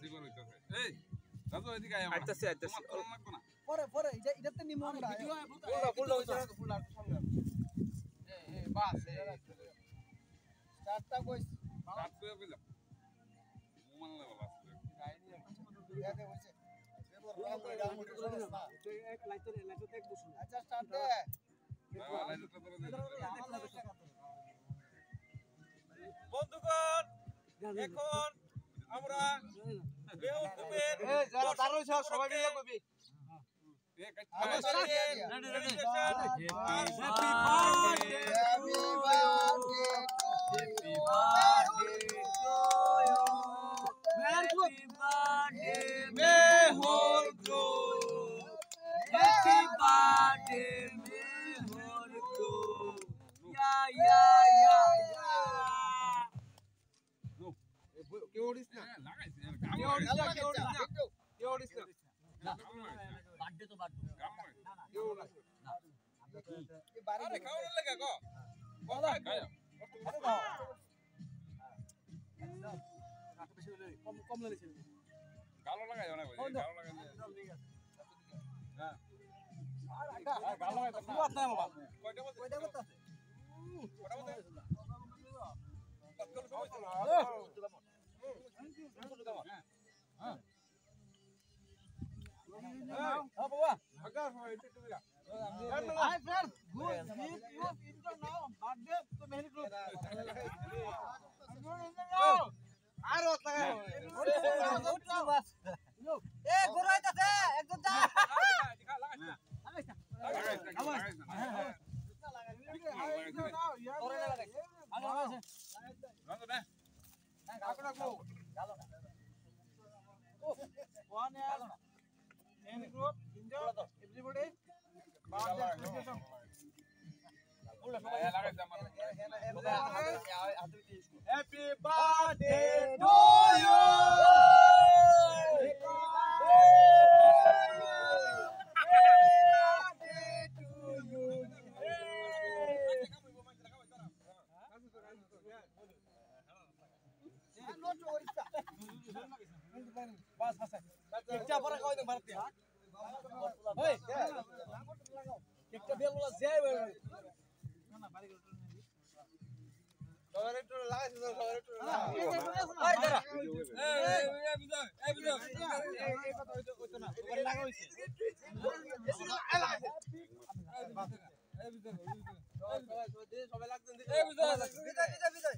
সিবার হইতাছে এই দাদু এদিকে আয় আমার আইতাছি পরে এটাতে নিমু আমরা ফুলটা হইছে ফুলটা সামনে এই বাস স্টার্টটা কইস কাট করে দিলাম মোমান লেভেল আছে ইয়াতে হইছে এক লাইট দেখ বসুন আচ্ছা স্টার্ট দে বন্ধুগণ এখন আমরা বেহুকুমের যারা দাঁড়াইছ সবাই মিলে কবি বার্থডে তো বার্থডে আরে খাওয়ার লাগা গো কম লাগছে গালো লাগাই না ভাই গালো লাগাই হ্যাঁ গালো লাগাই তো কয়টা বলতে কয়টা করতে আছে কয়টা বলতে বাবা আগা হয় একটু দিলা Hi friends, good. If you intro now, birthday to many group. আর ওত লাগা এ গরু আইতাছে একদম যা Happy birthday to you. একটা পরে কই দেন ভারত ওই একটা বেলগুলা যাই না বাড়ি করে সবাই একটু লাগাইছে সবাই একটু ওই দাঁড়া এই বিজয় এই কথা হইতো না ওরে লাগা হইছে সবাই লাগতেন এই বিজয় বিজয়